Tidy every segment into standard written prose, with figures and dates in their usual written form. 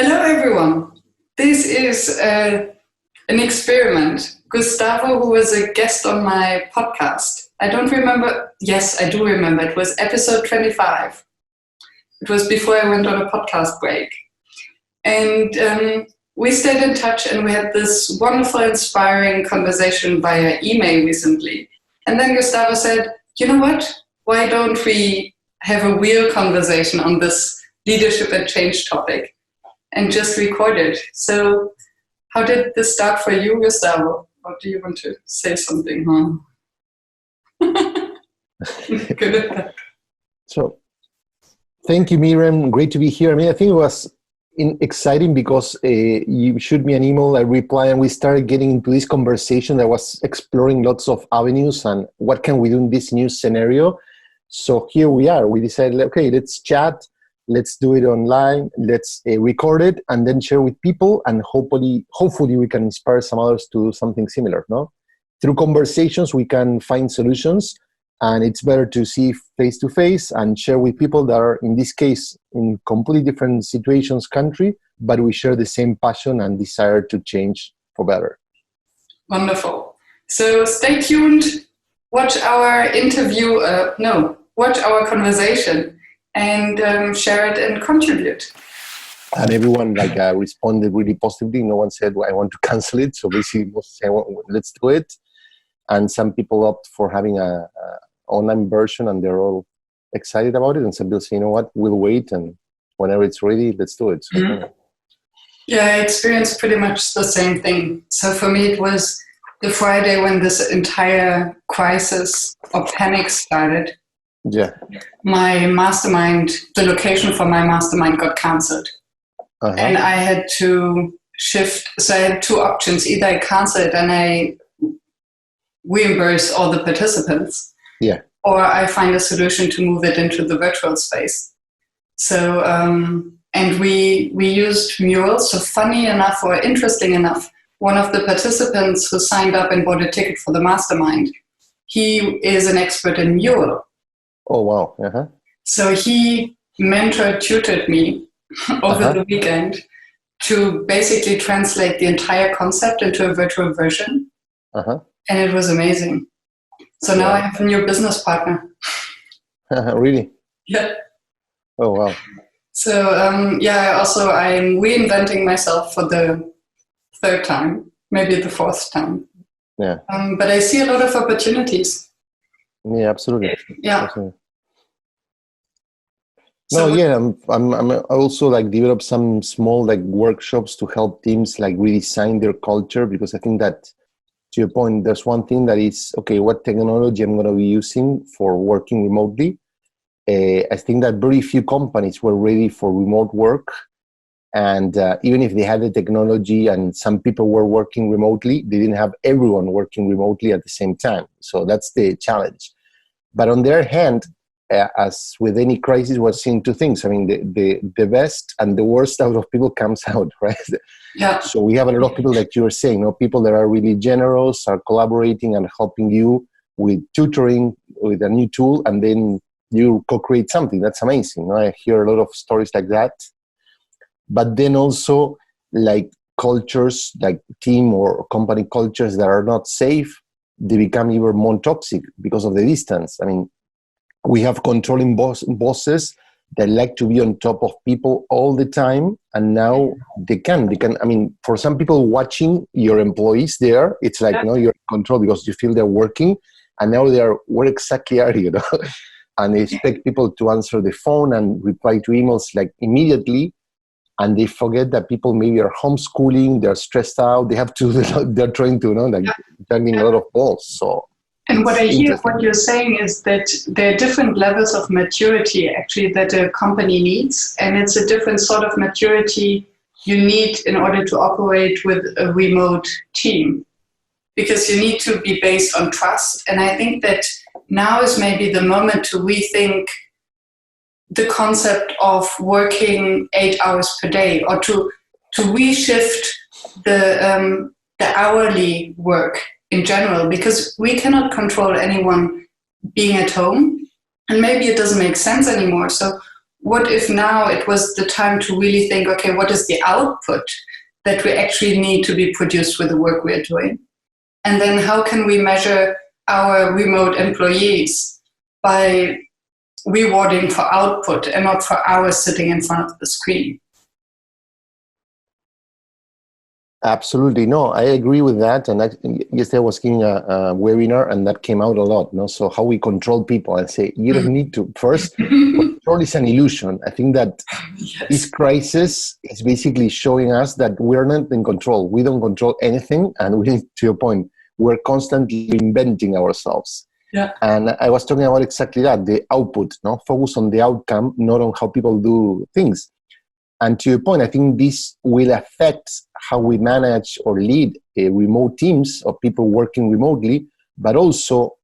Hello, everyone. This is an experiment. Gustavo, who was a guest on my podcast, I don't remember. Yes, I do remember. It was episode 25. It was before I went on a podcast break. And we stayed in touch and we had this wonderful, inspiring conversation via email recently. And then Gustavo said, you know what? Why don't we have a real conversation on this leadership and change topic and just record it? So how did this start for you, Gustavo? Or do you want to say something? Good at that. So, thank you, Myriam. Great to be here. I think it was exciting because you shoot me an email, I reply, and we started getting into this conversation that was exploring lots of avenues and what can we do in this new scenario. So here we are. We decided, okay, let's chat, let's do it online, let's record it, and then share with people, and hopefully we can inspire some others to do something similar. No, through conversations we can find solutions. And it's better to see face-to-face and share with people that are, in this case, in completely different situations, country, but we share the same passion and desire to change for better. Wonderful. So stay tuned, watch our interview, watch our conversation and share it and contribute. And everyone responded really positively. No one said, well, I want to cancel it. So basically, most say, well, let's do it. And some people opt for having a online version, and they're all excited about it. And some people say, you know what, we'll wait, and whenever it's ready, let's do it. So, Yeah, I experienced pretty much the same thing. So for me, it was the Friday when this entire crisis or panic started. Yeah. My mastermind, the location for my mastermind got cancelled. Uh-huh. And I had to shift. So I had two options. Either I cancel it and I reimburse all the participants. Yeah. Or I find a solution to move it into the virtual space. So, and we used murals. So funny enough or interesting enough, one of the participants who signed up and bought a ticket for the mastermind, he is an expert in mural. Oh, wow. Uh-huh. So he tutored me over the weekend to basically translate the entire concept into a virtual version. And it was amazing. So now I have a new business partner. Really? Yeah. Oh, wow. So, I'm reinventing myself for the third time, maybe the fourth time. Yeah. But I see a lot of opportunities. Yeah, absolutely. Yeah. Absolutely. I'm also develop some small workshops to help teams redesign their culture, because I think that, to your point, there's one thing that is, okay, what technology I'm going to be using for working remotely. I think that very few companies were ready for remote work. And even if they had the technology and some people were working remotely, they didn't have everyone working remotely at the same time. So that's the challenge. But on the other hand, as with any crisis, we're seeing two things. I mean, the best and the worst out of people comes out, right? Yeah. So we have a lot of people, like you were saying, people that are really generous, are collaborating and helping you with tutoring, with a new tool, and then you co-create something. That's amazing. I hear a lot of stories like that. But then also, cultures, like team or company cultures that are not safe, they become even more toxic because of the distance. I mean, we have controlling bosses that like to be on top of people all the time, and now they can. I mean, for some people watching your employees there, it's you're in control because you feel they're working, and now they are, where exactly are you? And they expect people to answer the phone and reply to emails immediately, and they forget that people maybe are homeschooling, they're stressed out, they're trying to, juggling a lot of balls. So. And what I hear, what you're saying is that there are different levels of maturity actually that a company needs, and it's a different sort of maturity you need in order to operate with a remote team, because you need to be based on trust. And I think that now is maybe the moment to rethink the concept of working 8 hours per day, or to reshift the hourly work in general, because we cannot control anyone being at home, and maybe it doesn't make sense anymore. So what if now it was the time to really think, okay, what is the output that we actually need to be produced with the work we're doing? And then how can we measure our remote employees by rewarding for output and not for hours sitting in front of the screen? Absolutely. No, I agree with that. And yesterday I was giving a webinar and that came out a lot. No? So how we control people and say, you don't need to. First, control is an illusion. I think that this crisis is basically showing us that we're not in control. We don't control anything. And we, to your point, we're constantly reinventing ourselves. Yeah. And I was talking about exactly that, the output, no? Focus on the outcome, not on how people do things. And to your point, I think this will affect how we manage or lead remote teams of people working remotely, but also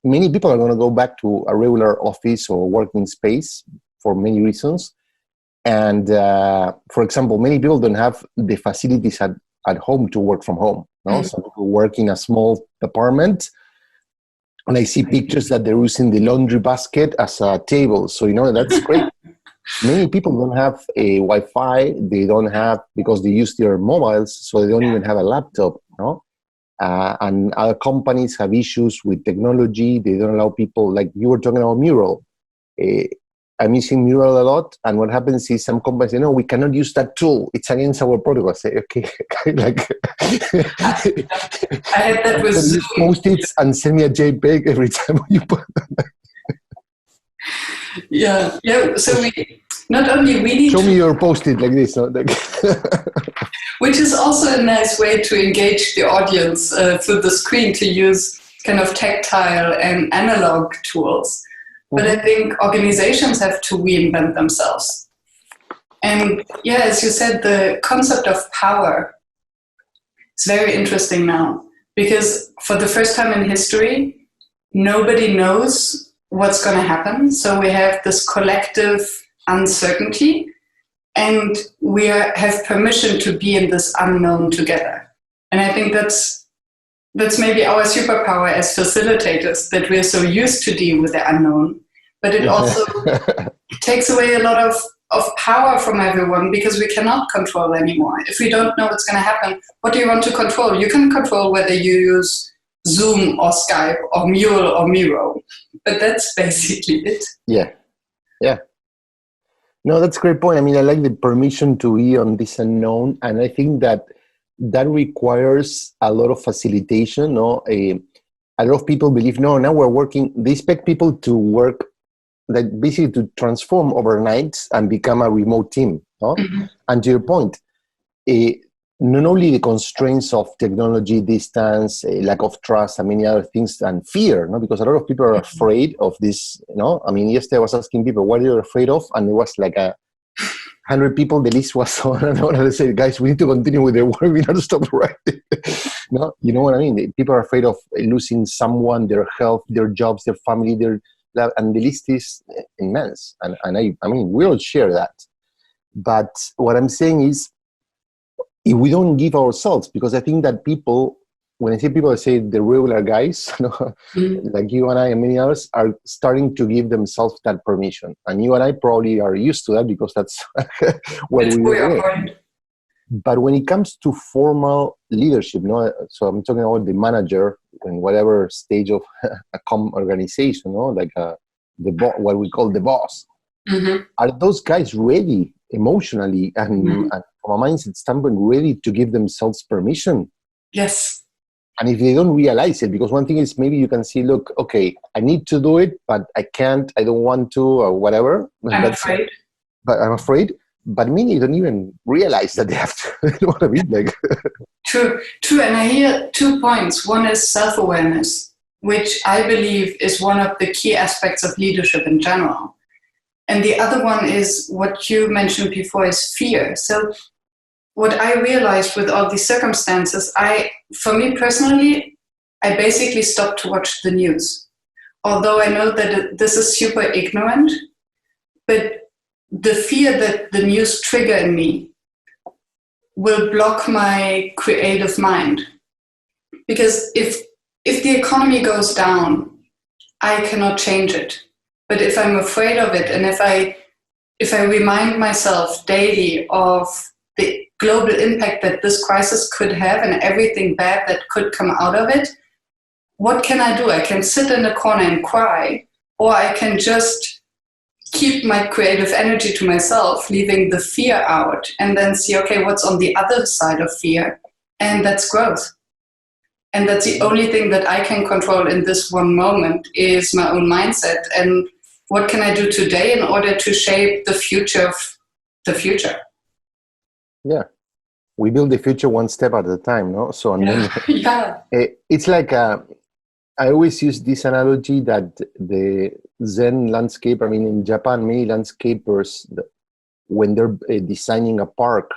many people are going to go back to a regular office or working space for many reasons. And for example, many people don't have the facilities at home to work from home. No? Mm-hmm. Some people work in a small apartment, and I see pictures that they're using the laundry basket as a table. So, that's great. Many people don't have a Wi-Fi. They don't have, because they use their mobiles, so they don't even have a laptop. No? And other companies have issues with technology. They don't allow people, like you were talking about Mural. I'm using Mural a lot, and what happens is some companies say, no, we cannot use that tool. It's against our protocol. I say, okay, like I had that with Zoom. Post-its and send me a JPEG every time you put Yeah. So we not only really show me your Post-it like this, no? Which is also a nice way to engage the audience through the screen, to use kind of tactile and analog tools. But I think organizations have to reinvent themselves. And as you said, the concept of power is very interesting now, because for the first time in history, nobody knows what's going to happen. So we have this collective uncertainty, and we have permission to be in this unknown together. And I think that's maybe our superpower as facilitators, that we're so used to deal with the unknown. But it also takes away a lot of power from everyone, because we cannot control anymore. If we don't know what's going to happen, what do you want to control? You can control whether you use Zoom or Skype or Mural or Miro. But that's basically it. Yeah. No, that's a great point. I mean, I like the permission to be on this unknown. And I think that requires a lot of facilitation. No, a lot of people believe, no, now we're working. They expect people to work, like basically to transform overnight and become a remote team. No? Mm-hmm. And to your point, not only the constraints of technology, distance, lack of trust, and many other things, and fear, no? Because a lot of people are afraid of this. I mean, yesterday I was asking people, what are you afraid of? And it was like 100 people. The list was on and on. And I said, guys, we need to continue with the work. We have to stop writing. No, you know what I mean? People are afraid of losing someone, their health, their jobs, their family, and the list is immense. And I mean, we all share that. But what I'm saying is, if we don't give ourselves, because I think that people, when I say people, I say the regular guys, like you and I and many others, are starting to give themselves that permission. And you and I probably are used to that, because that's what we do. But when it comes to formal leadership, so I'm talking about the manager in whatever stage of a organization, like what we call the boss. Mm-hmm. Are those guys ready emotionally and from a mindset standpoint, ready to give themselves permission? Yes. And if they don't realize it, because one thing is, maybe you can see, look, okay, I need to do it, but I can't, I don't want to, or whatever. I'm afraid. But I'm afraid. But many don't even realize that they have to. You know what I mean? Like. True. And I hear 2 points. One is self-awareness, which I believe is one of the key aspects of leadership in general. And the other one is what you mentioned before, is fear. So what I realized with all these circumstances, for me personally, I basically stopped to watch the news. Although I know that this is super ignorant, but the fear that the news trigger in me will block my creative mind. Because if the economy goes down, I cannot change it. But if I'm afraid of it, and if if I remind myself daily of the global impact that this crisis could have and everything bad that could come out of it, what can I do? I can sit in a corner and cry, or I can just keep my creative energy to myself, leaving the fear out, and then see, okay, what's on the other side of fear? And that's growth. And that's the only thing that I can control in this one moment is my own mindset. And what can I do today in order to shape the future of the future? Yeah. We build the future one step at a time, no? So, and then it's like, I always use this analogy that the Zen landscape, I mean, in Japan, many landscapers, when they're designing a park,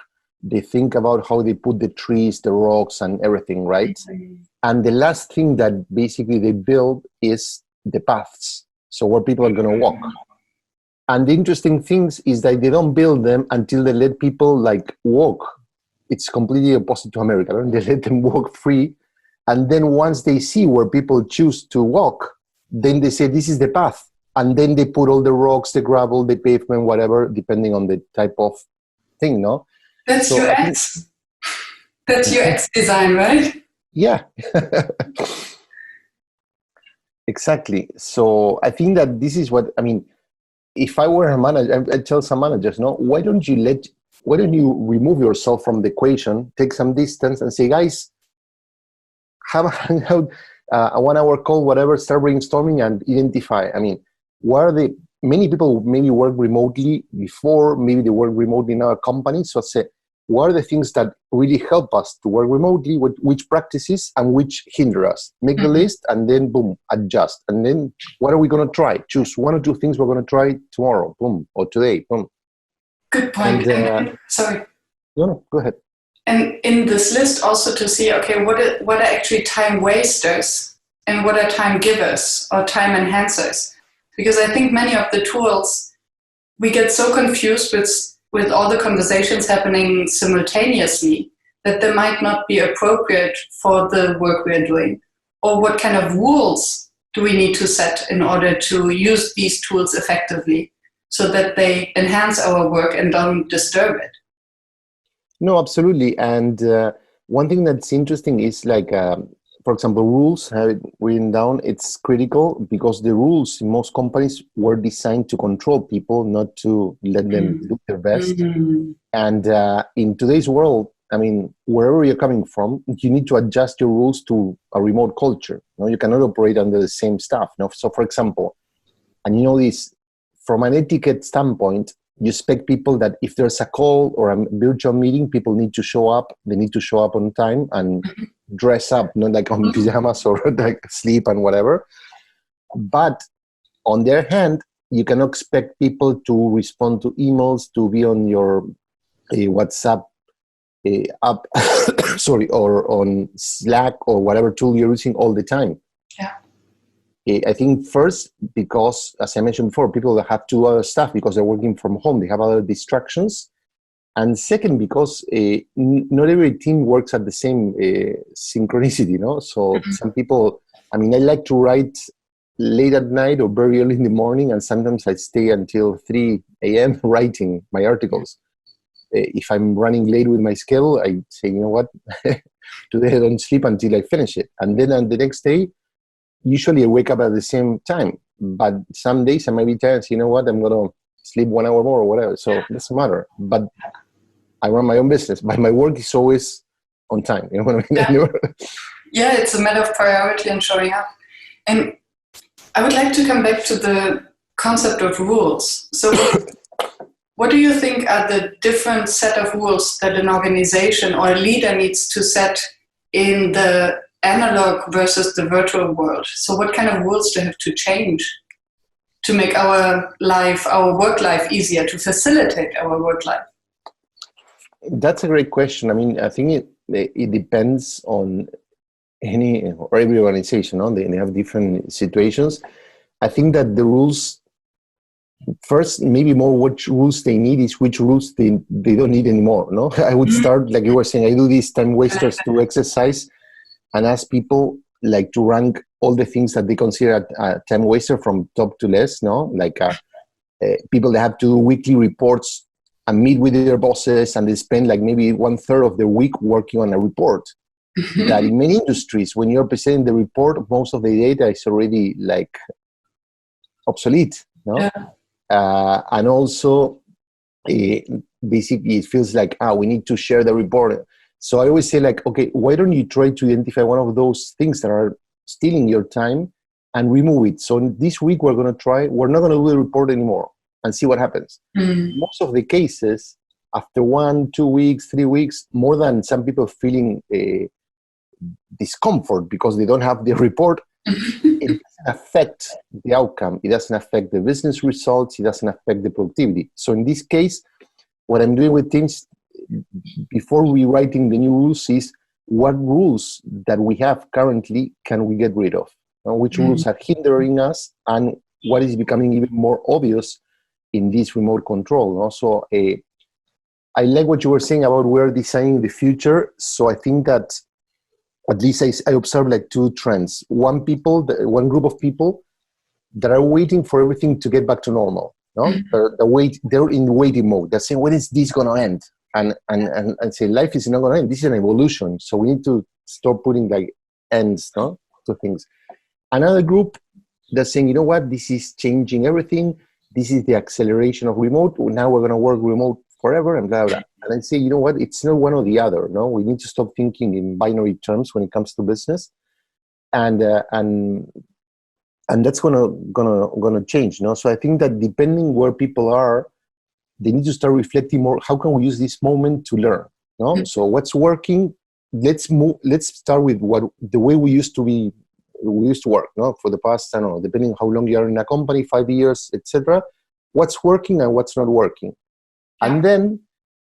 they think about how they put the trees, the rocks, and everything, right? Mm-hmm. And the last thing that basically they build is the paths, so where people are going to walk. And the interesting thing is that they don't build them until they let people like walk. It's completely opposite to America. Right? They let them walk free. And then once they see where people choose to walk, then they say, this is the path. And then they put all the rocks, the gravel, the pavement, whatever, depending on the type of thing, no? That's so UX. That's UX design, right? Yeah. Exactly. So I think that this is what, I mean, if I were a manager, I'd tell some managers, no, why don't you remove yourself from the equation, take some distance and say, guys, have a hangout, a 1 hour call, whatever, start brainstorming and identify. I mean, many people maybe work remotely before, maybe they work remotely in our company. So say, what are the things that really help us to work remotely, which practices and which hinder us? Make the list and then boom, adjust. And then what are we going to try? Choose 1 or 2 things we're going to try tomorrow, boom, or today, boom. Good point. And, sorry. No, go ahead. And in this list also to see, okay, what are actually time wasters and what are time givers or time enhancers? Because I think many of the tools, we get so confused with all the conversations happening simultaneously that they might not be appropriate for the work we are doing. Or what kind of rules do we need to set in order to use these tools effectively so that they enhance our work and don't disturb it? No, absolutely. And one thing that's interesting is like, for example, rules, have it written down, it's critical because the rules in most companies were designed to control people, not to let them do their best. Mm-hmm. And in today's world, I mean, wherever you're coming from, you need to adjust your rules to a remote culture. You know, you cannot operate under the same stuff. You know? So, for example, and you know this, from an etiquette standpoint, you expect people that if there's a call or a virtual meeting, people need to show up. They need to show up on time and dress up, not like on pajamas or like sleep and whatever. But on their hand, you cannot expect people to respond to emails, to be on your WhatsApp app, sorry, or on Slack or whatever tool you're using all the time. Yeah. I think first, because, as I mentioned before, people that have to do other stuff because they're working from home, they have other distractions. And second, because not every team works at the same synchronicity, you know? So some people, I mean, I like to write late at night or very early in the morning, and sometimes I stay until 3 a.m. writing my articles. If I'm running late with my schedule, I say, you know what, today I don't sleep until I finish it. And then on the next day, usually I wake up at the same time, but some days I might be tired. So you know what? I'm going to sleep 1 hour more or whatever. So it doesn't matter. But I run my own business. But my work is always on time. You know what I mean? Yeah, it's a matter of priority and showing up. And I would like to come back to the concept of rules. So what do you think are the different set of rules that an organization or a leader needs to set in the analog versus the virtual world? So what kind of rules do you have to change to make our work life easier, to facilitate our work life? That's a great question. I mean, I think it depends on any or every organization. No? They have different situations. I think that the rules, first, maybe more which rules they need is which rules they don't need anymore. No, I would start, like you were saying, I do these time wasters to exercise and ask people like to rank all the things that they consider a time waster from top to less, no? Like people that have to do weekly reports and meet with their bosses, and they spend like maybe 1/3 of their week working on a report. That in many industries, when you're presenting the report, most of the data is already like obsolete, no? Yeah. And also, basically, it feels like, we need to share the report. So I always say, like, okay, why don't you try to identify one of those things that are stealing your time and remove it? So this week we're not going to do the report anymore and see what happens. Most of the cases, after 1, 2 weeks, 3 weeks, more than some people feeling discomfort because they don't have the report, it doesn't affect the outcome. It doesn't affect the business results. It doesn't affect the productivity. So in this case, what I'm doing with teams before rewriting the new rules is what rules that we have currently can we get rid of? Which rules are hindering us, and what is becoming even more obvious in this remote control? Also, I like what you were saying about we're designing the future. So I think that at least I observe like two trends. One group of people that are waiting for everything to get back to normal. No, they're in waiting mode. They're saying, when is this going to end? And say, life is not going to end. This is an evolution. So we need to stop putting like ends, no, to things. Another group that's saying, you know what, this is changing everything. This is the acceleration of remote. Now we're going to work remote forever and blah, blah. And I say, you know what, it's not one or the other. No, we need to stop thinking in binary terms when it comes to business. And that's gonna change. No, so I think that depending where people are, they need to start reflecting more. How can we use this moment to learn? No, so what's working? Let's start with the way we used to work. No, for the past, I don't know, depending how long you are in a company, 5 years, etc. What's working and what's not working, and then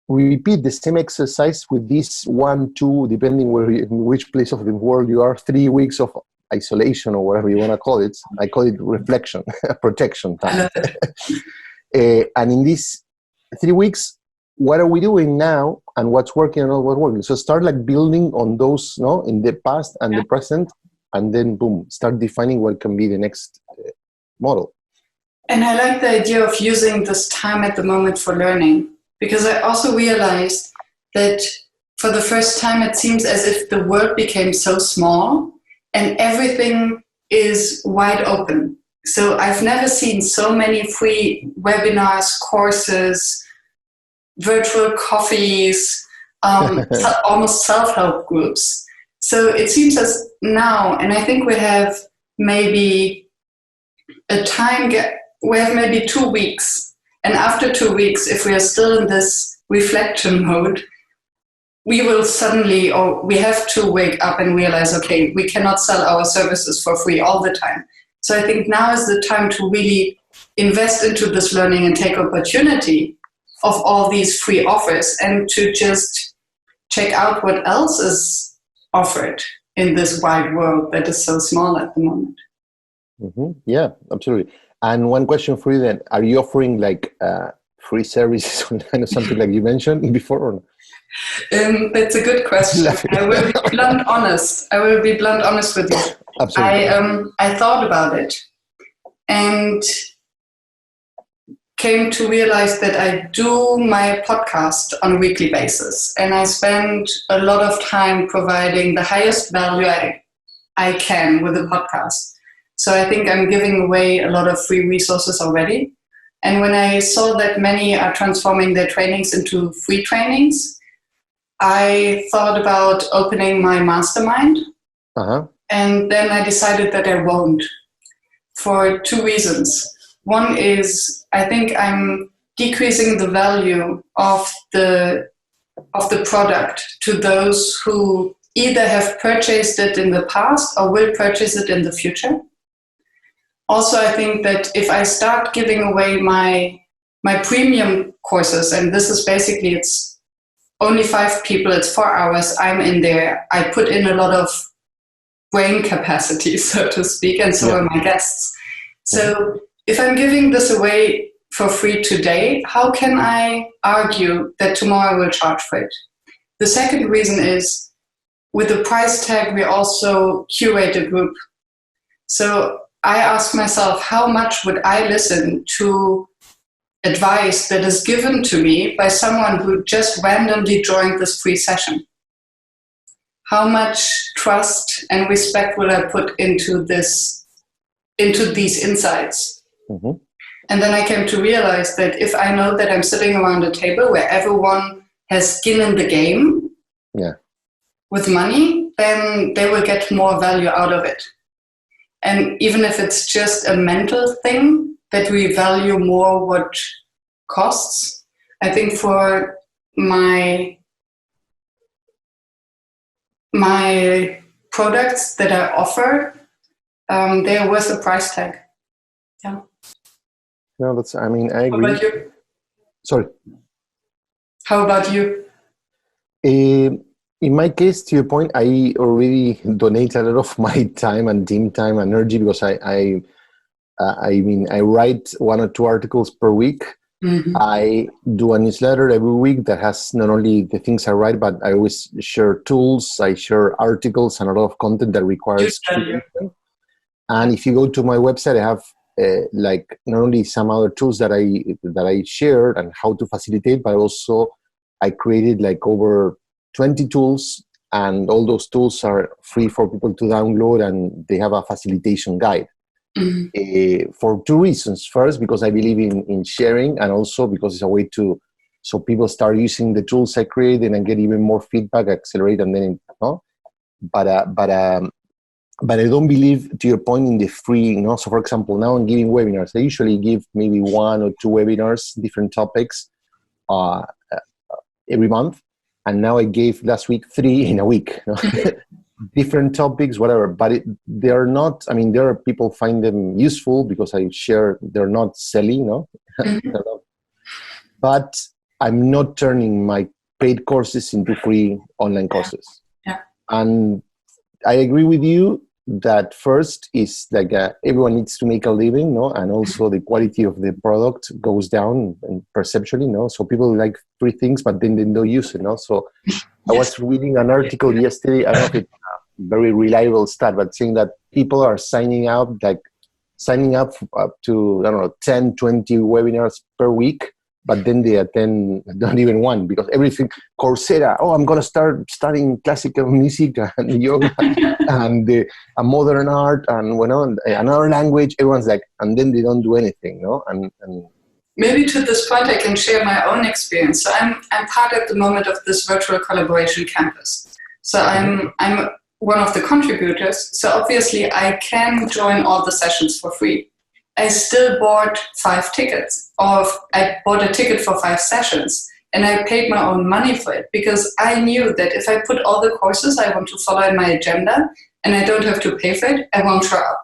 we repeat the same exercise with this 1, 2, depending in which place of the world you are. 3 weeks of isolation or whatever you want to call it. I call it reflection, protection time. And in these 3 weeks, what are we doing now and what's working and not what's working? So start like building on those, no, in the past and the present, and then boom, start defining what can be the next model. And I like the idea of using this time at the moment for learning, because I also realized that for the first time, it seems as if the world became so small and everything is wide open. So I've never seen so many free webinars, courses, virtual coffees, almost self-help groups. So it seems as now, and I think we have maybe a time gap, we have maybe 2 weeks. And after 2 weeks, if we are still in this reflection mode, we will suddenly, or we have to wake up and realize, okay, we cannot sell our services for free all the time. So I think now is the time to really invest into this learning and take opportunity of all these free offers and to just check out what else is offered in this wide world that is so small at the moment. Mm-hmm. Yeah, absolutely. And one question for you then, are you offering like free services online or something like you mentioned before? Or no? That's a good question. I will be blunt honest with you. Absolutely. I thought about it and came to realize that I do my podcast on a weekly basis, and I spend a lot of time providing the highest value I can with the podcast. So I think I'm giving away a lot of free resources already. And when I saw that many are transforming their trainings into free trainings, I thought about opening my mastermind. And then I decided that I won't, for 2 reasons. One is I think I'm decreasing the value of the product to those who either have purchased it in the past or will purchase it in the future. Also, I think that if I start giving away my premium courses, and this is basically, it's only 5 people, it's 4 hours, I'm in there, I put in a lot of brain capacity, so to speak, and so are my guests. So if I'm giving this away for free today, how can I argue that tomorrow I will charge for it? The second reason is, with the price tag, we also curate a group. So I ask myself, how much would I listen to advice that is given to me by someone who just randomly joined this free session? How much trust and respect will I put into these insights? Mm-hmm. And then I came to realize that if I know that I'm sitting around a table where everyone has skin in the game with money, then they will get more value out of it. And even if it's just a mental thing, that we value more what costs, I think for my products that I offer, they're worth a price tag. Yeah. No, that's, I mean, I agree. How about you? Sorry. How about you? In my case, to your point, I already donate a lot of my time and team time and energy because I write 1 or 2 articles per week. Mm-hmm. I do a newsletter every week that has not only the things I write, but I always share tools, I share articles and a lot of content that requires. And if you go to my website, I have like not only some other tools that I shared and how to facilitate, but also I created like over 20 tools, and all those tools are free for people to download, and they have a facilitation guide. Mm-hmm. For 2 reasons. First, because I believe in sharing, and also because it's a way so people start using the tools I create and get even more feedback, accelerate, and then But I don't believe, to your point, in the free. So for example, now I'm giving webinars. I usually give maybe 1 or 2 webinars, different topics, every month. And now I gave last week 3 in a week. Different topics, whatever, but they're not, I mean, there are people find them useful because I share, they're not selling, Mm-hmm. But I'm not turning my paid courses into free online courses. Yeah. And I agree with you that first is like everyone needs to make a living, and also the quality of the product goes down and perceptually, so people like free things, but then they don't use it, So yes. I was reading an article yesterday, I don't know if it's a very reliable stat, but saying that people are signing up to, I don't know, 10, 20 webinars per week, but then they attend not even one, because everything, Coursera, I'm going to start studying classical music and yoga and a modern art and another language, everyone's like, and then they don't do anything, And maybe to this point, I can share my own experience. So I'm part at the moment of this virtual collaboration campus. So I'm one of the contributors. So obviously I can join all the sessions for free. I still bought 5 tickets, or I bought a ticket for 5 sessions, and I paid my own money for it because I knew that if I put all the courses I want to follow in my agenda and I don't have to pay for it, I won't show up.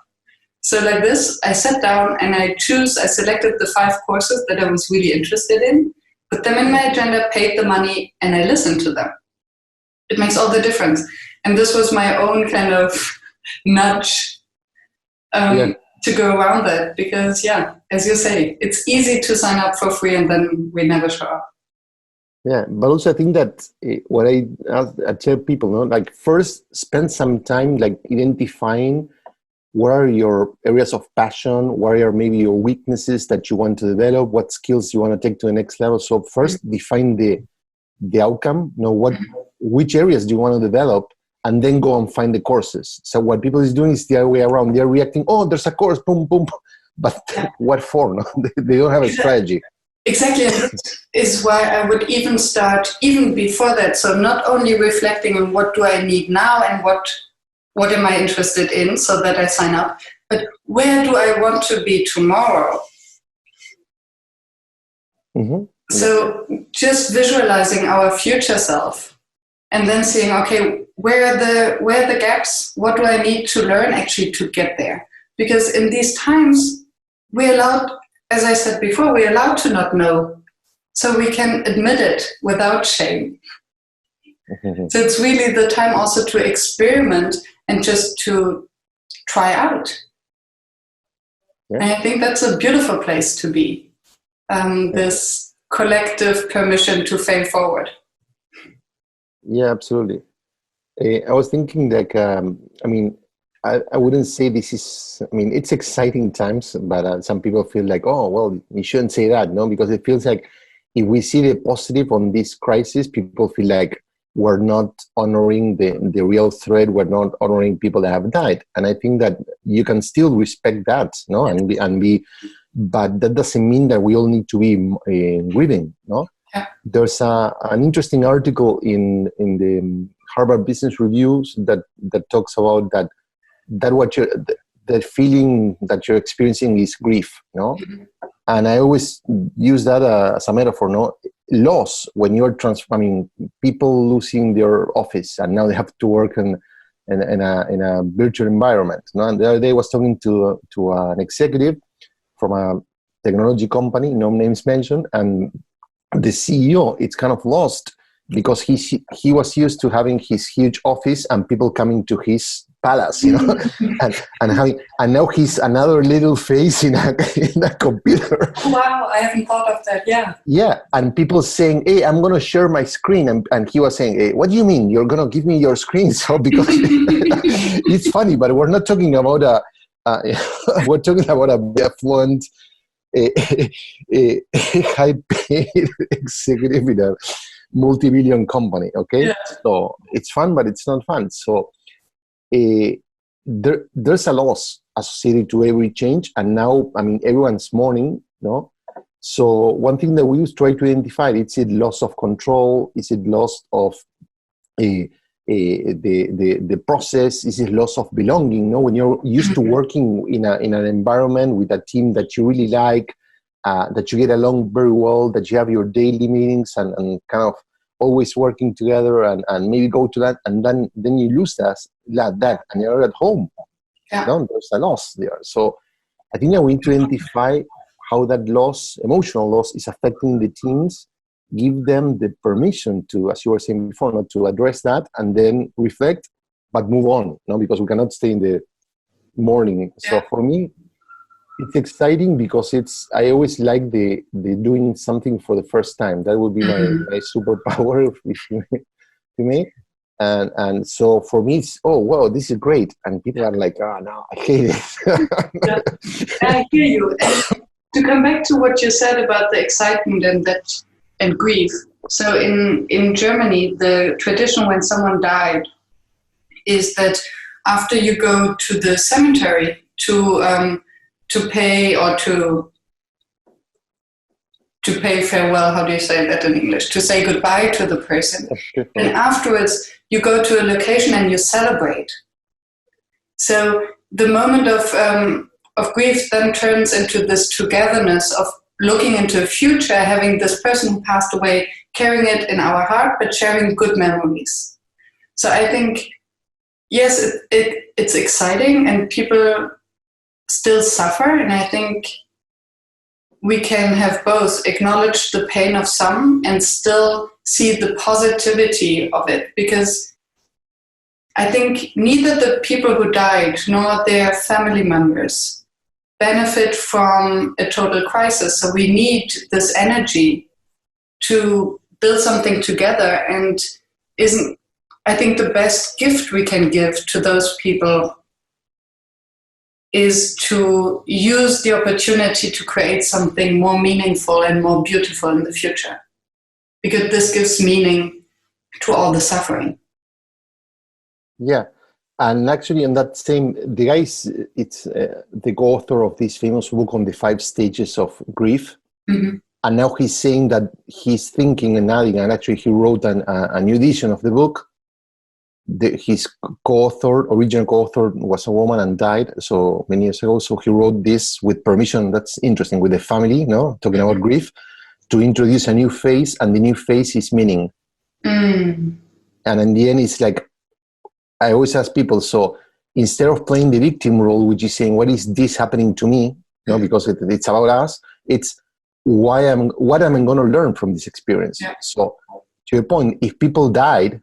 So like this, I sat down and I selected the 5 courses that I was really interested in, put them in my agenda, paid the money, and I listened to them. It makes all the difference. And this was my own kind of nudge to go around that, because as you say, it's easy to sign up for free and then we never show up. Yeah, but also I think that what I tell people, like first spend some time like identifying what are your areas of passion, what are maybe your weaknesses that you want to develop, what skills you want to take to the next level. So first define the outcome, which areas do you want to develop, and then go and find the courses. So what people is doing is the other way around. They're reacting, there's a course, boom, boom, but what for? They don't have a strategy. Exactly, and this is why I would even start even before that. So not only reflecting on what do I need now and what am I interested in so that I sign up, but where do I want to be tomorrow? Mm-hmm. So just visualizing our future self and then seeing, okay, where are the gaps? What do I need to learn actually to get there? Because in these times, we're allowed, as I said before, we're allowed to not know. So we can admit it without shame. Mm-hmm. So it's really the time also to experiment and just to try out. Yeah. And I think that's a beautiful place to be. This collective permission to fail forward. Yeah, absolutely. I was thinking like, I wouldn't say this is, I mean, it's exciting times, but some people feel like, oh, well, you shouldn't say that, no? Because it feels like if we see the positive on this crisis, people feel like we're not honoring the real threat, we're not honoring people that have died. And I think that you can still respect that, no? And be, but that doesn't mean that we all need to be grieving, no? Yeah. There's an interesting article in the Harvard Business Reviews that talks about that what you're, the feeling that you're experiencing is grief, no? Mm-hmm. And I always use that as a metaphor, no? Loss, when you're people losing their office and now they have to work in a virtual environment, no? And the other day I was talking to an executive from a technology company, no names mentioned, and the CEO, it's kind of lost because he was used to having his huge office and people coming to his palace, you know, and now he's another little face in a computer. Wow, I haven't thought of that. Yeah, and people saying, "Hey, I'm going to share my screen," and he was saying, "Hey, what do you mean you're going to give me your screen?" So because it's funny, but we're not talking about we're talking about a affluent, high-paid executive in a multi-billion company. Okay, so it's fun, but it's not fun. So. There's a loss associated to every change, and now everyone's mourning, no? So one thing that we try to identify, is it loss of control, is it loss of the process, is it loss of belonging, no? When you're used to working in an environment with a team that you really like, that you get along very well, that you have your daily meetings and kind of always working together and maybe go to that, and then you lose that and you're at home. No, there's a loss there. So I think that we need to identify how that loss, emotional loss, is affecting the teams, give them the permission to, as you were saying before, not to address that and then reflect, but move on, no? Because we cannot stay in the mourning. So for me, it's exciting because I always like the doing something for the first time. That would be my superpower, if you may. And so for me, it's, oh, wow, this is great. And people are like, oh, no, I hate it. I hear you. And to come back to what you said about the excitement and grief. So in Germany, the tradition when someone died is that after you go to the cemetery to pay or to pay farewell, how do you say that in English? To say goodbye to the person. And afterwards, you go to a location and you celebrate. So the moment of grief then turns into this togetherness of looking into the future, having this person who passed away, carrying it in our heart, but sharing good memories. So I think, yes, it's exciting and people still suffer, and I think we can have both acknowledge the pain of some and still see the positivity of it, because I think neither the people who died nor their family members benefit from a total crisis. So we need this energy to build something together, and isn't, I think, the best gift we can give to those people is to use the opportunity to create something more meaningful and more beautiful in the future. Because this gives meaning to all the suffering. Yeah. And actually on that same, the guy, it's the author of this famous book on the 5 stages of grief. Mm-hmm. And now he's saying that he's thinking and adding, and actually he wrote a new edition of the book. His original co-author was a woman and died so many years ago. So he wrote this with permission. That's interesting, with the family, no, talking about grief, to introduce a new phase, and the new phase is meaning. And in the end, it's like, I always ask people, so instead of playing the victim role, which is saying, what is this happening to me? No, because it's about us. It's what am I going to learn from this experience? Yeah. So to your point, if people died,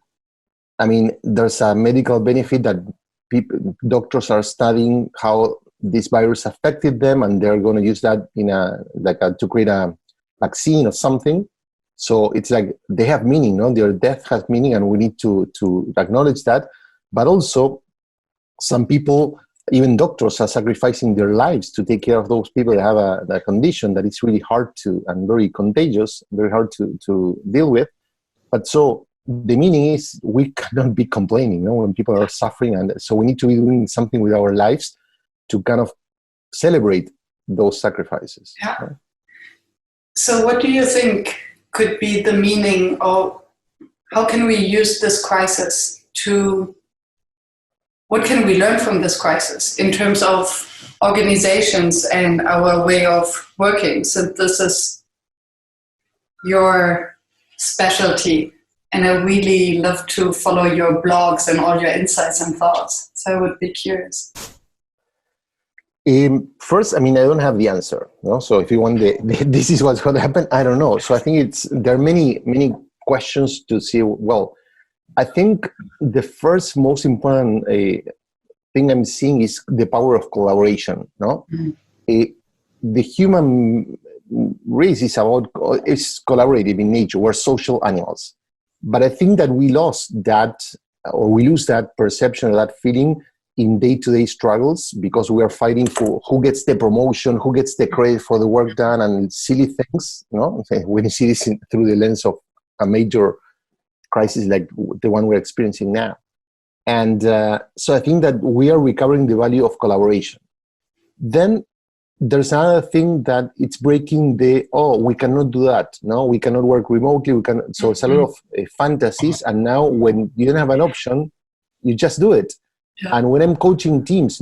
there's a medical benefit that doctors are studying how this virus affected them, and they're going to use that to create a vaccine or something. So it's like they have meaning, no? Their death has meaning, and we need to acknowledge that. But also, some people, even doctors, are sacrificing their lives to take care of those people that have a condition that is really hard to, and very contagious, very hard to deal with. But so the meaning is we cannot be complaining, when people are suffering. And so we need to be doing something with our lives to kind of celebrate those sacrifices. Yeah. Right? So what do you think could be the meaning, or how can we use this crisis to, what can we learn from this crisis in terms of organizations and our way of working? So this is your specialty, and I really love to follow your blogs and all your insights and thoughts. So I would be curious. First, I don't have the answer. So if you want this is what's going to happen, I don't know. So I think there are many questions to see. Well, I think the first most important thing I'm seeing is the power of collaboration. Mm-hmm. The human race is collaborative in nature. We're social animals. But I think that we lose that perception or that feeling in day-to-day struggles, because we are fighting for who gets the promotion, who gets the credit for the work done, and silly things. When you see this through the lens of a major crisis like the one we're experiencing now. And so I think that we are recovering the value of collaboration. Then there's another thing that it's breaking we cannot do that. No, we cannot work remotely. So it's a lot of fantasies. And now when you don't have an option, you just do it. Yeah. And when I'm coaching teams,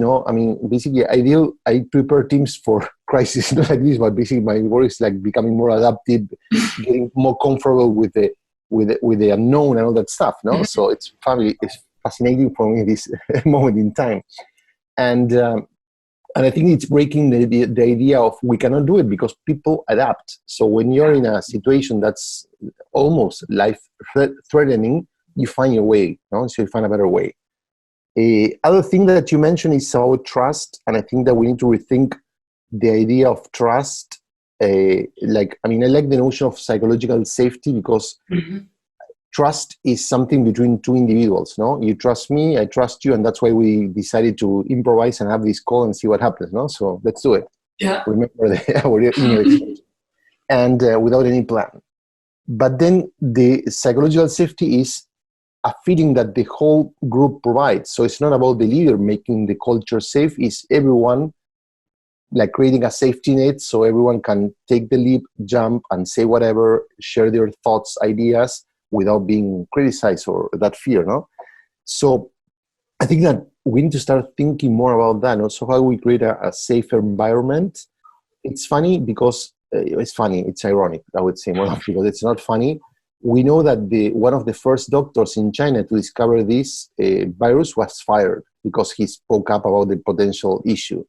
basically I prepare teams for crises not like this, but basically my work is like becoming more adaptive, getting more comfortable with the unknown and all that stuff. No, so it's fascinating for me this moment in time, and I think it's breaking the idea of we cannot do it because people adapt. So when you're in a situation that's almost life-threatening, you find your way. So you find a better way. Other thing that you mentioned is about trust, and I think that we need to rethink the idea of trust. I like the notion of psychological safety, because trust is something between two individuals. You trust me, I trust you, and that's why we decided to improvise and have this call and see what happens. So let's do it. Yeah. Remember our exchange, and without any plan. But then the psychological safety is a feeling that the whole group provides. So it's not about the leader making the culture safe, it's everyone like creating a safety net so everyone can take the leap, jump, and say whatever, share their thoughts, ideas, without being criticized or that fear. So I think that we need to start thinking more about that. So how we create a safer environment. It's funny because it's ironic, I would say, more because it's not funny. We know that one of the first doctors in China to discover this virus was fired because he spoke up about the potential issue.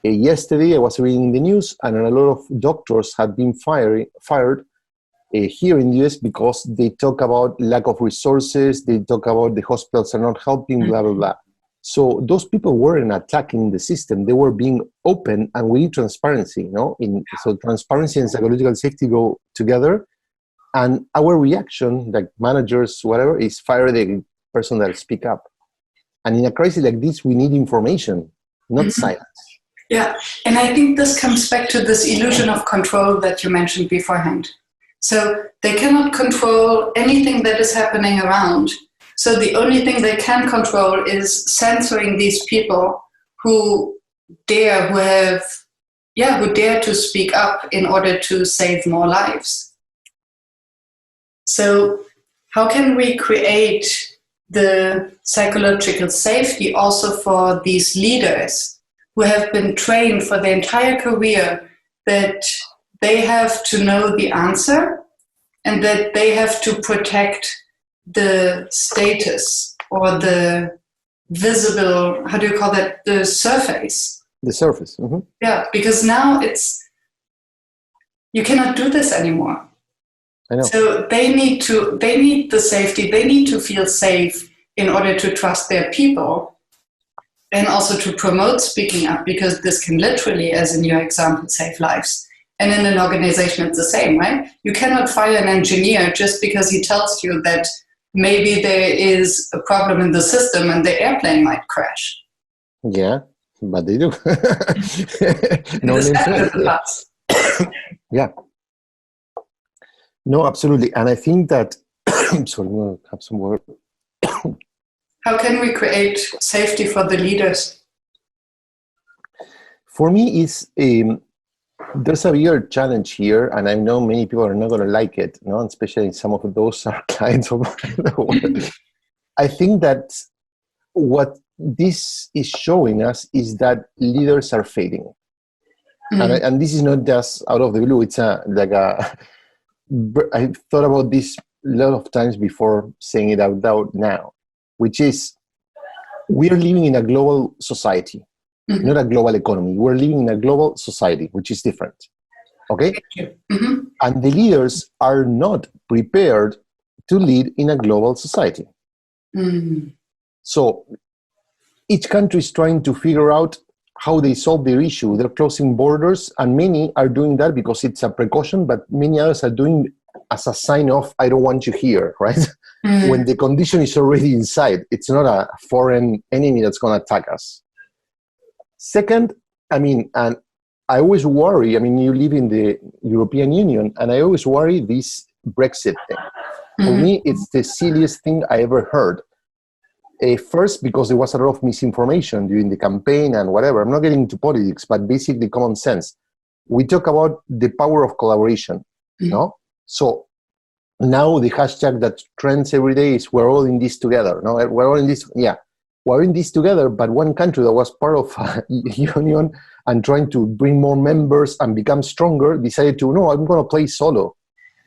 Yesterday, I was reading the news, and a lot of doctors had been fired here in the US because they talk about lack of resources, they talk about the hospitals are not helping, blah, blah, blah. So those people weren't attacking the system. They were being open, and we need transparency. So transparency and psychological safety go together. And our reaction, like managers, whatever, is fire the person that speak up. And in a crisis like this, we need information, not silence. Yeah, and I think this comes back to this illusion of control that you mentioned beforehand. So they cannot control anything that is happening around. So the only thing they can control is censoring these people who dare to speak up in order to save more lives. So how can we create the psychological safety also for these leaders who have been trained for their entire career that they have to know the answer and that they have to protect the status or the visible, how do you call that, the surface? The surface. Mm-hmm. Yeah, because now you cannot do this anymore. I know. So they need the safety, they need to feel safe in order to trust their people and also to promote speaking up, because this can literally, as in your example, save lives. And in an organization, it's the same, right? You cannot fire an engineer just because he tells you that maybe there is a problem in the system and the airplane might crash. Yeah, but they do. No This names happened left. in the past. Yeah. No, absolutely. And I think that, sorry, I'm going to have some water. How can we create safety for the leaders? For me, there's a bigger challenge here, and I know many people are not going to like it, no? Especially some of those are clients of mine. I think that what this is showing us is that leaders are fading. And this is not just out of the blue. It's I thought about this a lot of times before saying it out loud now, which is we are living in a global society, not a global economy. We're living in a global society, which is different. Okay? And the leaders are not prepared to lead in a global society. So each country is trying to figure out how they solve their issue. They're closing borders, and many are doing that because it's a precaution, but many others are doing as a sign of, I don't want you here, right? When the condition is already inside. It's not a foreign enemy that's going to attack us. Second, and I always worry, you live in the European Union, and I always worry this Brexit thing. For me, it's the silliest thing I ever heard. First, because there was a lot of misinformation during the campaign and whatever. I'm not getting into politics, but basically common sense. We talk about the power of collaboration, no? So now the hashtag that trends every day is we're all in this together. No, we're all in this. Yeah, we're in this together. But one country that was part of a union and trying to bring more members and become stronger decided to, no, I'm going to play solo.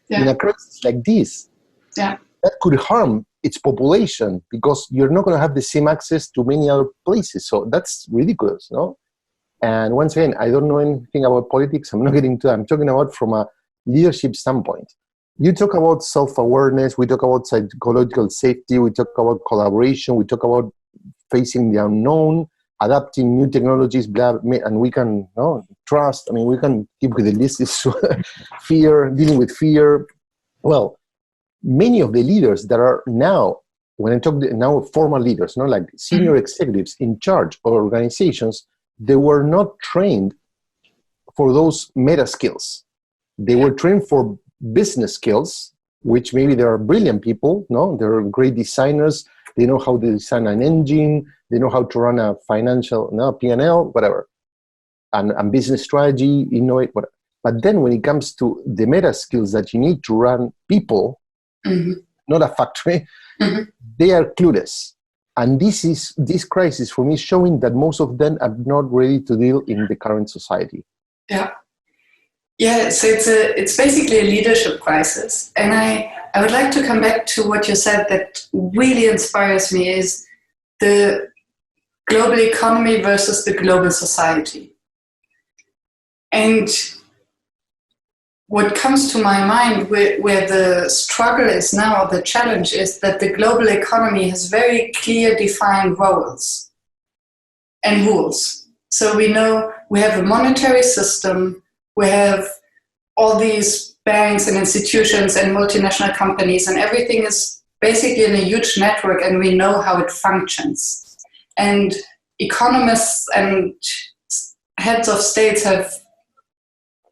In a crisis like this. Yeah. That could harm its population because you're not going to have the same access to many other places. So that's ridiculous, no? And once again, I don't know anything about politics. I'm not getting into that. I'm talking about from a leadership standpoint. You talk about self-awareness. We talk about psychological safety. We talk about collaboration. We talk about facing the unknown, adapting new technologies, and we can trust. We can keep with the list. Is fear, dealing with fear. Well, many of the leaders that are now, when I talk now, formal leaders, like senior executives in charge of organizations, they were not trained for those meta skills. They were trained for business skills, which maybe they are brilliant people, they're great designers. They know how to design an engine. They know how to run a financial P&L, whatever, and business strategy, innovate, whatever. But then when it comes to the meta skills that you need to run people, not a factory, they are clueless. And this crisis for me is showing that most of them are not ready to deal in the current society. Yeah, so it's basically a leadership crisis. And I would like to come back to what you said that really inspires me is the global economy versus the global society. And what comes to my mind where the struggle is now, the challenge is that the global economy has very clear defined roles and rules. So we know we have a monetary system, we have all these banks and institutions and multinational companies, and everything is basically in a huge network, and we know how it functions. And economists and heads of states have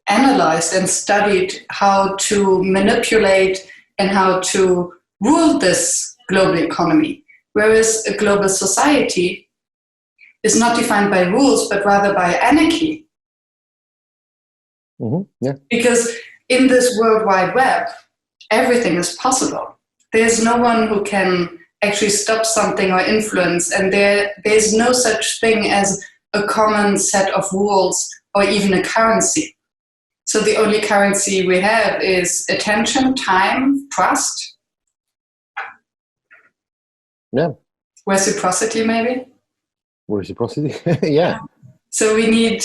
analyzed and studied how to manipulate and how to rule this global economy, whereas a global society is not defined by rules, but rather by anarchy. Because in this World Wide Web, everything is possible. There's no one who can actually stop something or influence, and there's no such thing as a common set of rules or even a currency. So the only currency we have is attention, time, trust. Yeah. Reciprocity, maybe? Reciprocity, yeah. So we need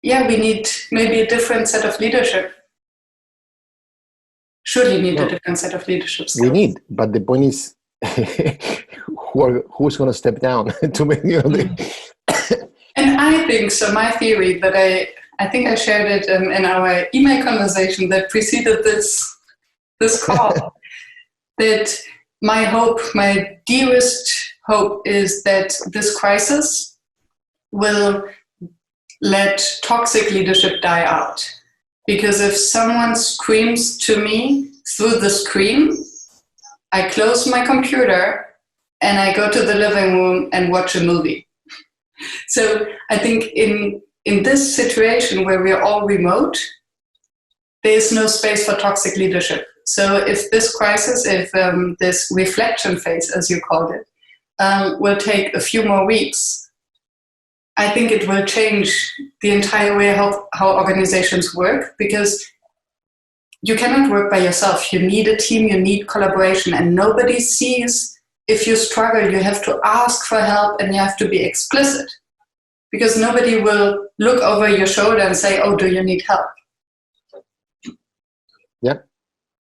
maybe a different set of leadership. Surely need a different set of leadership skills. We need, but the point is, who's going to step down to make And I think so. My theory that I think I shared it in our email conversation that preceded this call. That my dearest hope is that this crisis will let toxic leadership die out. Because if someone screams to me through the screen, I close my computer and I go to the living room and watch a movie. So I think in this situation where we're all remote, there's no space for toxic leadership. So if this crisis, if this reflection phase, as you called it, will take a few more weeks, I think it will change the entire way how organizations work, because you cannot work by yourself. You need a team, you need collaboration, and nobody sees if you struggle. You have to ask for help and you have to be explicit, because nobody will look over your shoulder and say, oh, do you need help? Yeah.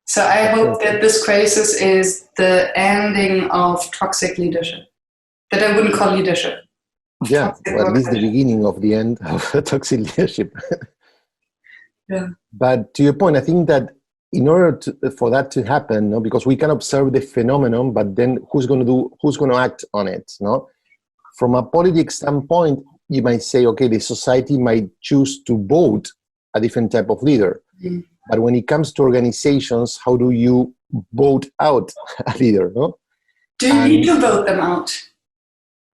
So I hope that this crisis is the ending of toxic leadership, that I wouldn't call leadership. Yeah, well, at least the beginning of the end of toxic leadership. Yeah. But to your point, I think that in order for that to happen, no, because we can observe the phenomenon, but then who's going to act on it? No, from a politics standpoint, you might say, okay, the society might choose to vote a different type of leader. Mm. But when it comes to organizations, how do you vote out a leader? No? Do you need to vote them out?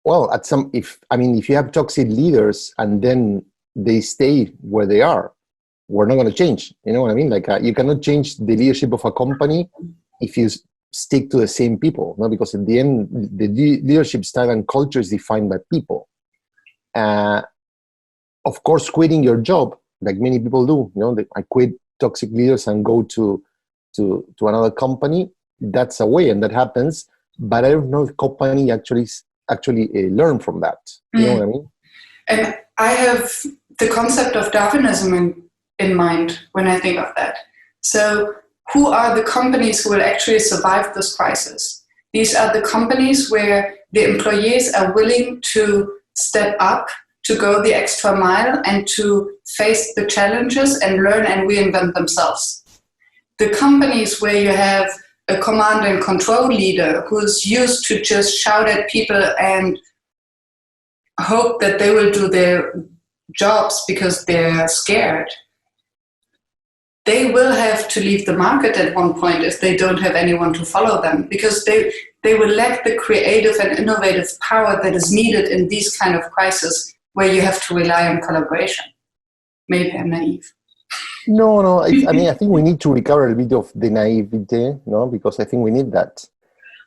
Well, if you have toxic leaders and then they stay where they are, we're not going to change. You know what I mean? Like you cannot change the leadership of a company if you stick to the same people, no? Because at the end, the leadership style and culture is defined by people. Of course, quitting your job, like many people do, you know, I quit toxic leaders and go to another company. That's a way, and that happens. But I don't know if company actually learn from that. You know what I mean? And I have the concept of Darwinism in mind when I think of that. So who are the companies who will actually survive this crisis? These are the companies where the employees are willing to step up, to go the extra mile, and to face the challenges and learn and reinvent themselves. The companies where you have a command and control leader who's used to just shout at people and hope that they will do their jobs because they're scared, they will have to leave the market at one point if they don't have anyone to follow them, because they will lack the creative and innovative power that is needed in these kind of crises where you have to rely on collaboration. Maybe I'm naive. No. I think we need to recover a bit of the naivety, no, because I think we need that.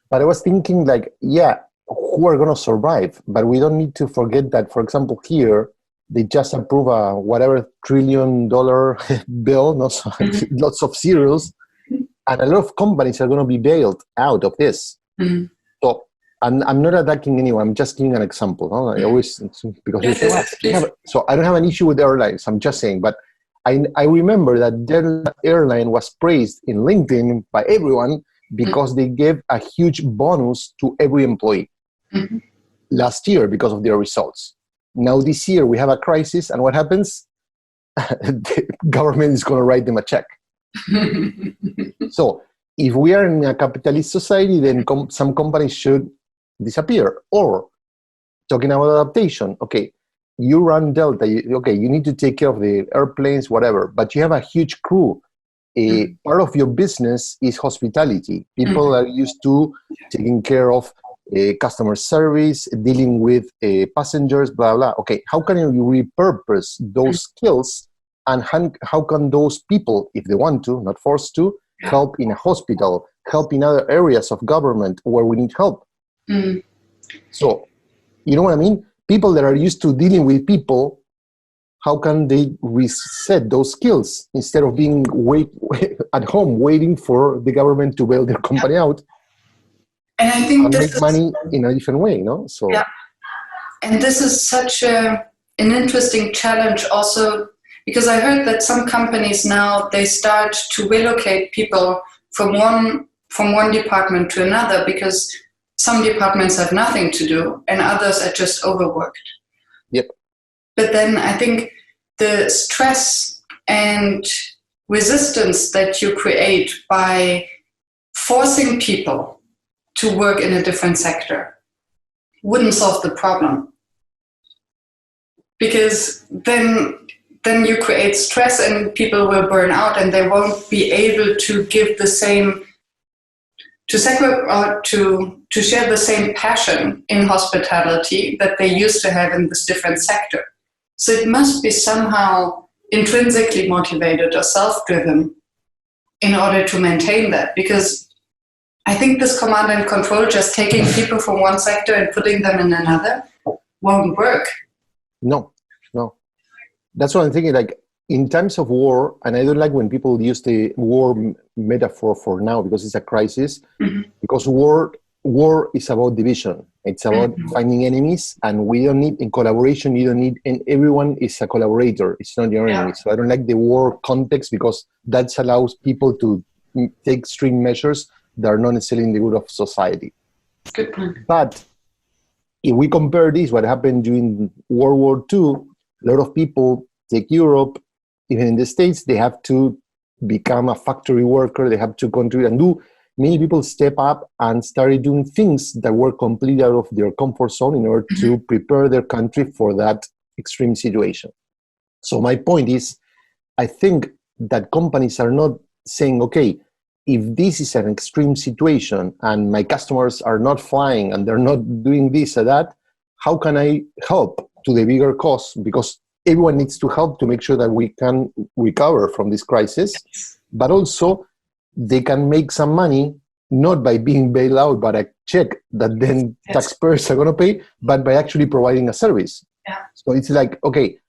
But I was thinking, like, yeah, who are going to survive? But we don't need to forget that, for example, here, they just approve a whatever $1 trillion bill, no, so lots of zeros, and a lot of companies are going to be bailed out of this. Mm-hmm. So I'm not attacking anyone. I'm just giving an example. No? I always, because so I don't have an issue with airlines. I'm just saying, but I remember that Delta Airline was praised in LinkedIn by everyone because they gave a huge bonus to every employee last year because of their results. Now this year we have a crisis, and what happens? The government is going to write them a check. So if we are in a capitalist society, then some companies should disappear. Or talking about adaptation, okay, you run Delta, you need to take care of the airplanes, whatever, but you have a huge crew. Part of your business is hospitality. People are used to taking care of customer service, dealing with passengers, blah, blah. Okay, how can you repurpose those skills, and how can those people, if they want to, not forced to, help in a hospital, help in other areas of government where we need help? So, you know what I mean? People that are used to dealing with people, how can they reset those skills instead of being at home waiting for the government to bail their company out? And I think and make money in a different way, no? So yeah, and this is such an interesting challenge also, because I heard that some companies now, they start to relocate people from one department to another, because some departments have nothing to do and others are just overworked. Yep. But then I think the stress and resistance that you create by forcing people to work in a different sector wouldn't solve the problem. because then you create stress and people will burn out and they won't be able to give the same, to share the same passion in hospitality that they used to have in this different sector. So it must be somehow intrinsically motivated or self-driven in order to maintain that, because I think this command and control, just taking people from one sector and putting them in another, won't work. No. That's what I'm thinking, like in times of war, and I don't like when people use the war metaphor for now because it's a crisis, because war is about division. It's about finding enemies, and we don't need, in collaboration, you don't need, and everyone is a collaborator. It's not your enemy. So I don't like the war context because that allows people to take extreme measures that are not necessarily in the good of society. Good point. But if we compare this, what happened during World War II, a lot of people take Europe, even in the States, they have to become a factory worker, they have to contribute and do. Many people step up and started doing things that were completely out of their comfort zone in order to prepare their country for that extreme situation. So my point is, I think that companies are not saying, okay, if this is an extreme situation and my customers are not flying and they're not doing this or that, how can I help to the bigger cause? Because everyone needs to help to make sure that we can recover from this crisis, but also they can make some money, not by being bailed out by a check that then taxpayers are going to pay, but by actually providing a service. So it's like, okay,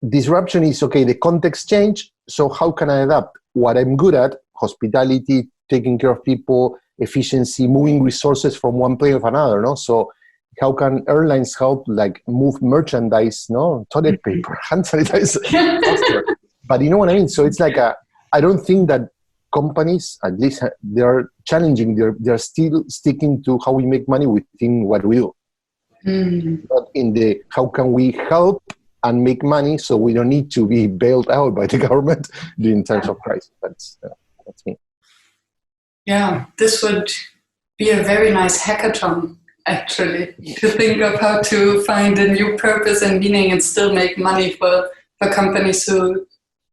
disruption is, okay, the context change, so how can I adapt what I'm good at, hospitality, taking care of people, efficiency, moving resources from one place to another, no? So how can airlines help, like, move merchandise, no? Toilet paper, hand sanitizer, faster. But you know what I mean? So it's like I don't think that companies, at least they are challenging, they're still sticking to how we make money within what we do. Not in the, how can we help and make money so we don't need to be bailed out by the government during times of crisis. That's me. Yeah, this would be a very nice hackathon, actually, to think of how to find a new purpose and meaning and still make money for companies who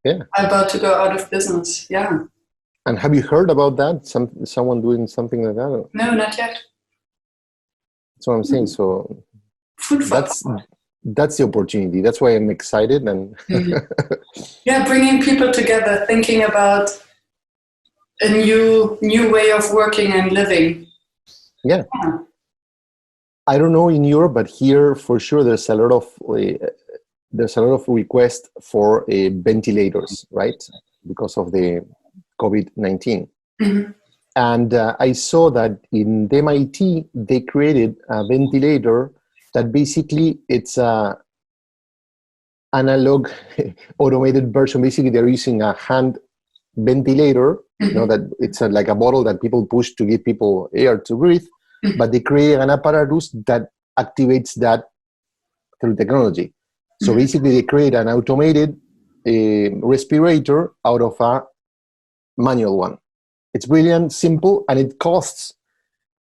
are about to go out of business. Yeah. And have you heard about that? Someone doing something like that? No, not yet. That's what I'm saying. So that's the opportunity. That's why I'm excited. And yeah, bringing people together, thinking about a new way of working and living. Yeah. I don't know in Europe, but here for sure there's a lot of requests for ventilators, right? Because of the COVID-19. And I saw that in the MIT they created a ventilator that basically it's a analog automated version. Basically, they're using a hand ventilator, you know, that it's like a bottle that people push to give people air to breathe, but they create an apparatus that activates that through technology. So basically, they create an automated respirator out of a manual one. It's brilliant, simple, and it costs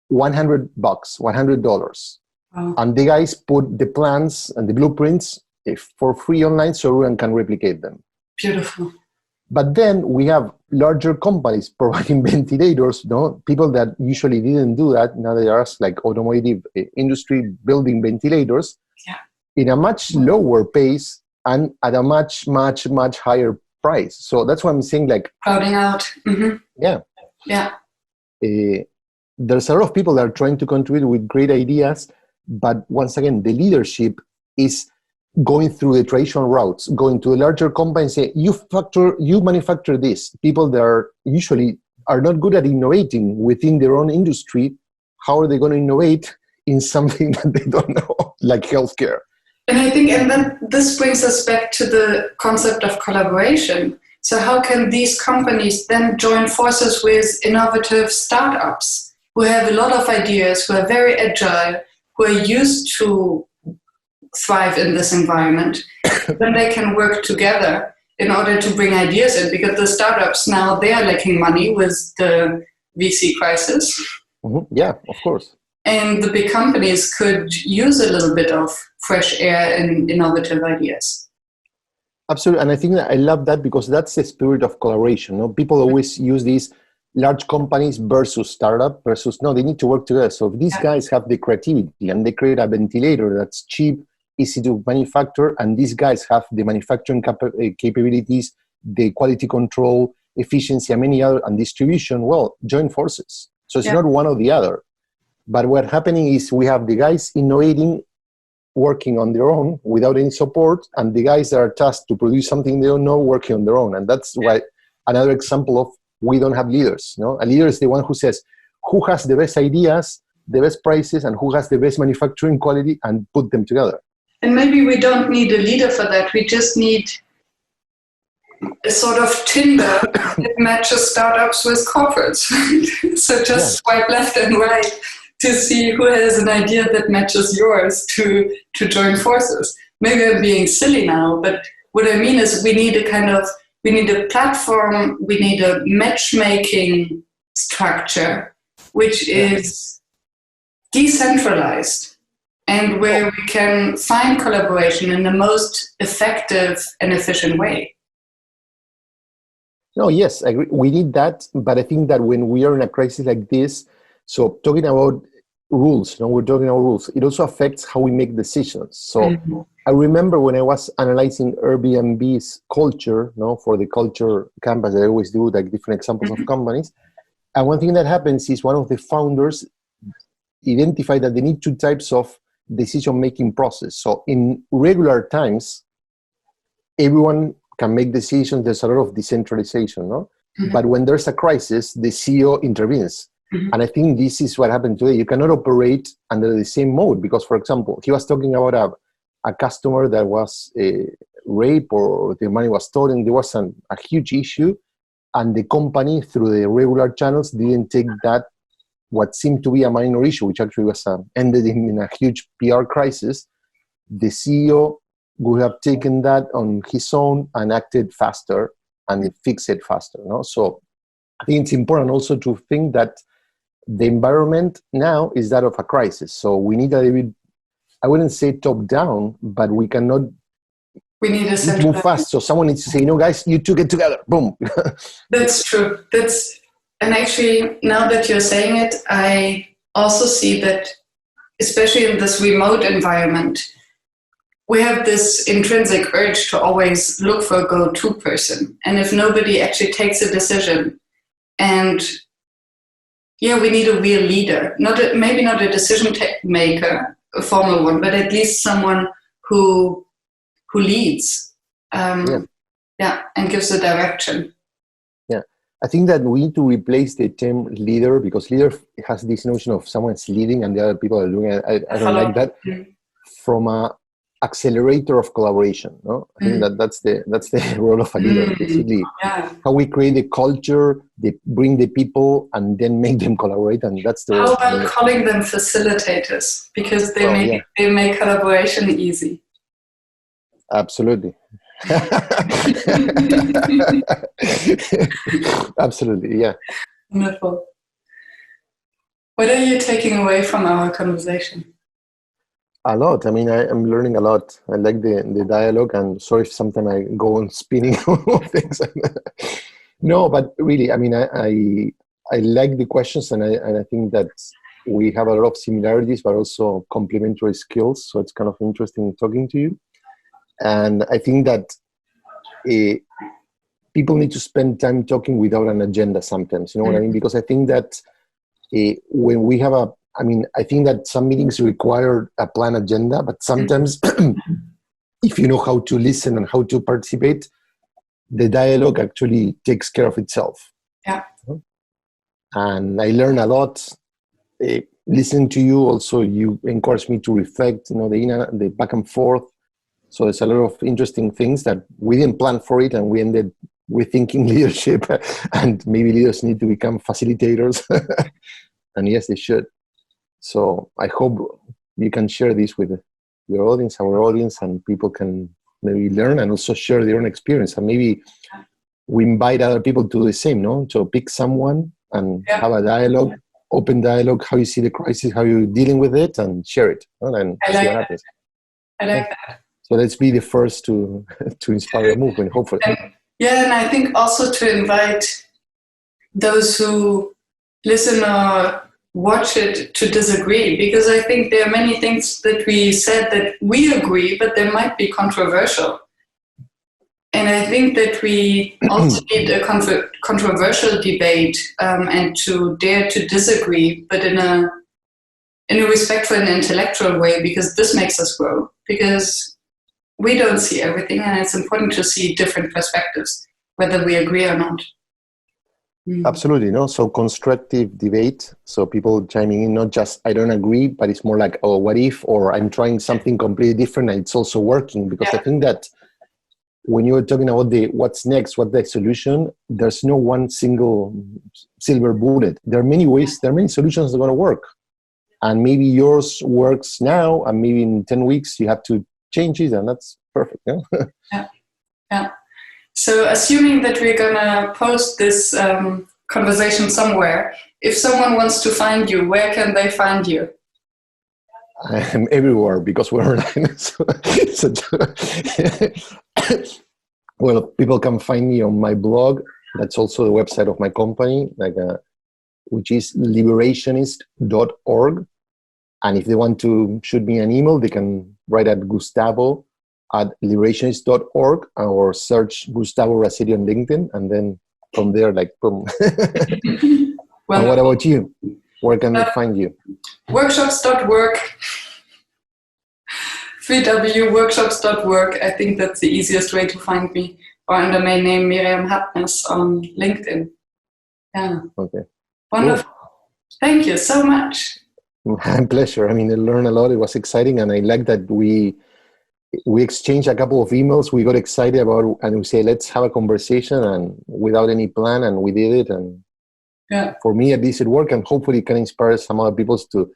$100, $100. Wow. And the guys put the plans and the blueprints for free online so everyone can replicate them. Beautiful. But then we have larger companies providing ventilators, no? People that usually didn't do that. Now they are like automotive industry building ventilators in a much lower pace and at a much, much, much higher price. So that's why I'm saying, like, crowding out. Yeah. There's a lot of people that are trying to contribute with great ideas, but once again, the leadership is going through the traditional routes, going to a larger company and say, you manufacture this. People that are usually are not good at innovating within their own industry, how are they going to innovate in something that they don't know, like healthcare? And I think, and then this brings us back to the concept of collaboration. So how can these companies then join forces with innovative startups who have a lot of ideas, who are very agile, who are used to thrive in this environment? Then they can work together in order to bring ideas in, because the startups now, they are lacking money with the VC crisis. Yeah, of course. And the big companies could use a little bit of fresh air and innovative ideas. Absolutely. And I think that I love that because that's the spirit of collaboration. No? People always use these large companies versus startup versus, no, they need to work together. So if these guys have the creativity and they create a ventilator that's cheap, easy to manufacture, and these guys have the manufacturing capabilities, the quality control, efficiency, and many other, and distribution, well, join forces. So it's not one or the other. But what's happening is we have the guys innovating, working on their own without any support, and the guys that are tasked to produce something they don't know working on their own. And that's why another example of we don't have leaders. No? A leader is the one who says who has the best ideas, the best prices, and who has the best manufacturing quality, and put them together. And maybe we don't need a leader for that. We just need a sort of Tinder that matches startups with corporates. So just swipe left and right to see who has an idea that matches yours to join forces. Maybe I'm being silly now, but what I mean is we need a platform, we need a matchmaking structure, which is decentralized and where we can find collaboration in the most effective and efficient way. No, yes, I agree. We need that, but I think that when we are in a crisis like this, so talking about rules, we're talking about rules, it also affects how we make decisions. So I remember when I was analyzing Airbnb's culture, for the culture campus, I always do like different examples of companies. And one thing that happens is one of the founders identified that they need two types of decision-making process. So in regular times, everyone can make decisions. There's a lot of decentralization, But when there's a crisis, the CEO intervenes. And I think this is what happened today. You cannot operate under the same mode because, for example, he was talking about a customer that was raped or the money was stolen. There was a huge issue, and the company, through the regular channels, didn't take that, what seemed to be a minor issue, which actually was ended in a huge PR crisis. The CEO would have taken that on his own and acted faster and fixed it faster. So I think it's important also to think that the environment now is that of a crisis. So we need I wouldn't say top down, but we cannot need to move fast. So someone needs to say, guys, you two get together. Boom. That's true. And actually, now that you're saying it, I also see that, especially in this remote environment, we have this intrinsic urge to always look for a go-to person. And if nobody actually takes a decision, and we need a real leader, maybe not a decision maker, a formal one, but at least someone who leads, and gives a direction. Yeah, I think that we need to replace the term leader, because leader has this notion of someone's leading and the other people are doing it. I don't like that. From a accelerator of collaboration. I think that's the role of a leader, basically. How we create the culture, bring the people, and then make them collaborate, and that's the role. How about calling them facilitators, because they make collaboration easy. Absolutely. Absolutely, yeah. Wonderful. What are you taking away from our conversation? A lot. I mean, I'm learning a lot. I like the dialogue, and sorry if sometimes I go on spinning things. No, but really, I mean, I like the questions, and I think that we have a lot of similarities, but also complementary skills. So it's kind of interesting talking to you. And I think that people need to spend time talking without an agenda sometimes. You know what I mean? Because I think that when we have I think that some meetings require a planned agenda, but sometimes if you know how to listen and how to participate, the dialogue actually takes care of itself. Yeah. And I learn a lot. Listening to you also, you encourage me to reflect, the back and forth. So there's a lot of interesting things that we didn't plan for it, and we ended with thinking leadership, and maybe leaders need to become facilitators. And yes, they should. So I hope you can share this with your audience, our audience, and people can maybe learn and also share their own experience. And maybe we invite other people to do the same, So pick someone and have a dialogue open dialogue, how you see the crisis, how you're dealing with it, and share it. And I see like what that. happens. I like that. So let's be the first to inspire a movement, hopefully. And I think also to invite those who listen or watch it to disagree, because I think there are many things that we said that we agree, but they might be controversial. And I think that we also need a controversial debate and to dare to disagree, but in a respectful and intellectual way, because this makes us grow. Because we don't see everything, and it's important to see different perspectives, whether we agree or not. Absolutely, no. So constructive debate. So people chiming in, not just I don't agree, but it's more like, oh, what if, or I'm trying something completely different and it's also working. Because I think that when you're talking about what's next, what's the solution, there's no one single silver bullet. There are many ways, there are many solutions that are going to work. And maybe yours works now, and maybe in 10 weeks you have to change it, and that's perfect. Yeah. So assuming that we're going to post this conversation somewhere, if someone wants to find you, where can they find you? I'm everywhere because we're online. Well, people can find me on my blog. That's also the website of my company, which is liberationist.org. And if they want to shoot me an email, they can write at gustavo@liberationist.org or search Gustavo Razzetti on LinkedIn. And then from there, boom. Well, and what about you? Where can they find you? Workshops.work. 3wworkshops.work. I think that's the easiest way to find me. Or under my name, Myriam Hadnes on LinkedIn. Yeah. Okay. Wonderful. Cool. Thank you so much. My pleasure. I mean, I learned a lot. It was exciting. And I like that we exchanged a couple of emails. We got excited about, and we say, let's have a conversation, and without any plan, and we did it. And for me, at least it worked, and hopefully it can inspire some other people to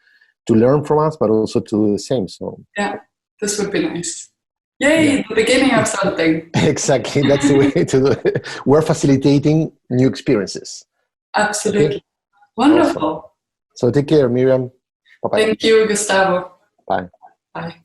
learn from us, but also to do the same. So yeah, this would be nice. Yay, the beginning of something. Exactly. That's the way to do it. We're facilitating new experiences. Absolutely. Okay? Wonderful. Awesome. So take care, Myriam. Bye-bye. Thank you, Gustavo. Bye. Bye.